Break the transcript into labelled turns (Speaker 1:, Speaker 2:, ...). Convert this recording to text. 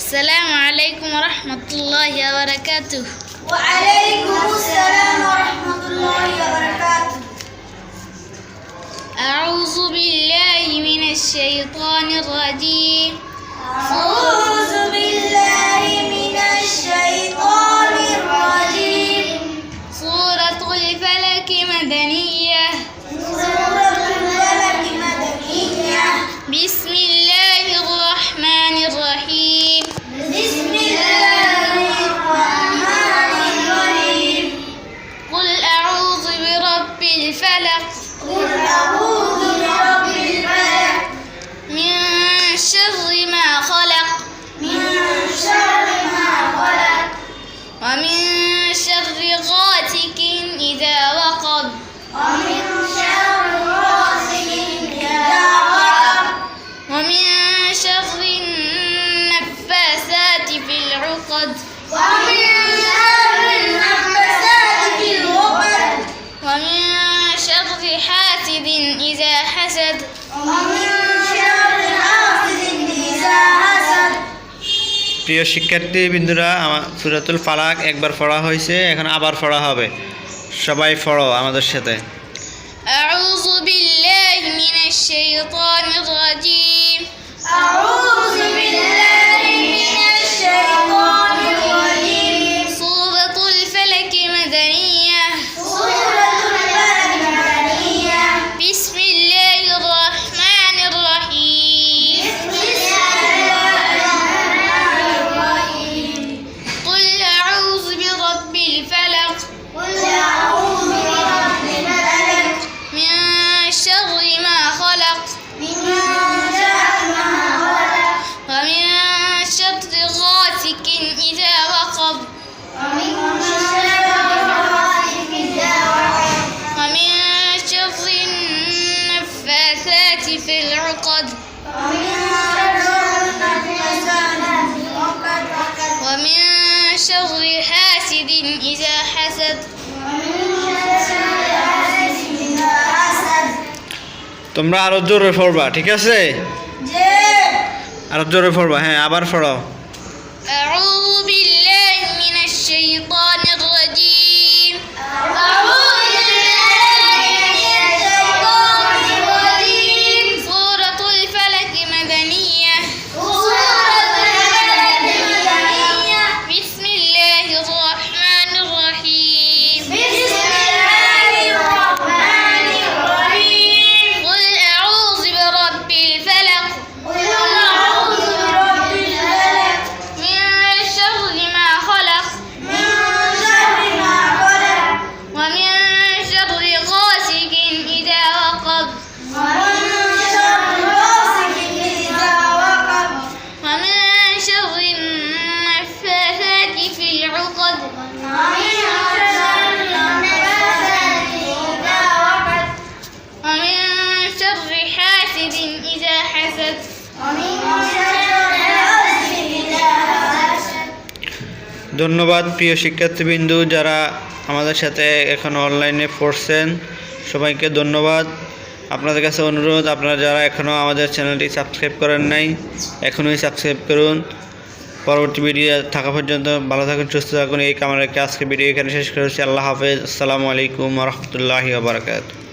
Speaker 1: السلام عليكم ورحمة الله وبركاته.
Speaker 2: وعليكم السلام ورحمة الله وبركاته.
Speaker 1: أعوذ بالله من الشيطان الرجيم.
Speaker 2: أعوذ بالله من الشيطان الرجيم.
Speaker 1: سورة الفلك مدنية.
Speaker 2: سورة الفلك مدنية.
Speaker 1: بسم الله الرحمن الرحيم.
Speaker 2: بسم الله الرحمن الرحيم.
Speaker 1: قل أعوذ برب الفلق.
Speaker 2: قل أعوذ برب الفلق.
Speaker 1: من شر ما خلق.
Speaker 2: من شر ما خلق.
Speaker 1: ومن شر غاسق إذا وقب.
Speaker 2: ومن شر غاسق إذا وقب.
Speaker 1: ومن شر النفاثات في العقد.
Speaker 2: ومن شر النفاثات في العقد.
Speaker 1: ومن شر حاسد إذا حسد.
Speaker 2: ومن شر حاسد إذا حسد.
Speaker 3: প্রিয় শিক্ষার্থী বিন্দুরা, সূরাতুল ফালাক একবার পড়া হয়েছে, এখন আবার পড়া হবে। সবাই পড়ো আমাদের সাথে।
Speaker 1: أعوذ بالله من الشيطان الرجيم.
Speaker 2: أعوذ بالله من الشيطان الرجيم.
Speaker 1: سورة الفلك مدنية.
Speaker 2: سورة الفلك مدنية.
Speaker 1: بسم الله الرحمن الرحيم.
Speaker 2: بسم الله الرحمن الرحيم.
Speaker 1: قل أعوذ برب الفلق.
Speaker 2: قل أعوذ برب الفلق.
Speaker 1: من شر ما خلق.
Speaker 2: من شر ما خلق.
Speaker 1: ومن شر غاسق إذا وقب.
Speaker 2: ومن شر غاسق إذا وقب.
Speaker 1: ومن شر النفاثات في العقد.
Speaker 2: ومن شر النفاثات في العقد.
Speaker 1: ومن شر حاسد إذا حسد.
Speaker 2: ومن شر حاسد إذا حسد.
Speaker 3: তোমরা আরো জোরে পড়বা, ঠিক আছে?
Speaker 2: যে
Speaker 3: আরো জোরে পড়বা। হ্যাঁ, আবার পড়ো।
Speaker 1: أعوذ بالله من الشيطان الرجيم.
Speaker 2: أعوذ بالله من الشيطان الرجيم.
Speaker 1: سورة الفلك مدنية.
Speaker 2: سورة الفلك مدنية.
Speaker 1: بسم الله الرحمن الرحيم.
Speaker 2: بسم الله الرحمن الرحيم.
Speaker 1: قل أعوذ برب الفلق.
Speaker 2: قل أعوذ برب الفلق.
Speaker 1: من شر ما خلق.
Speaker 2: من شر ما خلق.
Speaker 1: ومن شر غاسق إذا وقب.
Speaker 2: ومن شر غاسق إذا وقب.
Speaker 1: ومن شر النفاثات في العقد.
Speaker 2: ومن شر النفاثات إذا وقب.
Speaker 1: ومن شر حاسد إذا حسد.
Speaker 2: ومن شر حاسد إذا حسد.
Speaker 3: ধন্যবাদ প্রিয় শিক্ষার্থীবৃন্দু, যারা আমাদের সাথে এখন অনলাইনে পড়ছেন, সবাইকে ধন্যবাদ। আপনাদের কাছে অনুরোধ, আপনারা যারা এখনও আমাদের চ্যানেলটি সাবস্ক্রাইব করেন নাই, এখনই সাবস্ক্রাইব করুন। পরবর্তী ভিডিও থাকা পর্যন্ত ভালো থাকুন, সুস্থ থাকুন। এই কামনা রেখে আজকে ভিডিও এখানে শেষ করেছি। আল্লাহ হাফেজ। আসসালামু আলাইকুম ওয়া রাহমাতুল্লাহি ওয়া বারাকাতুহু।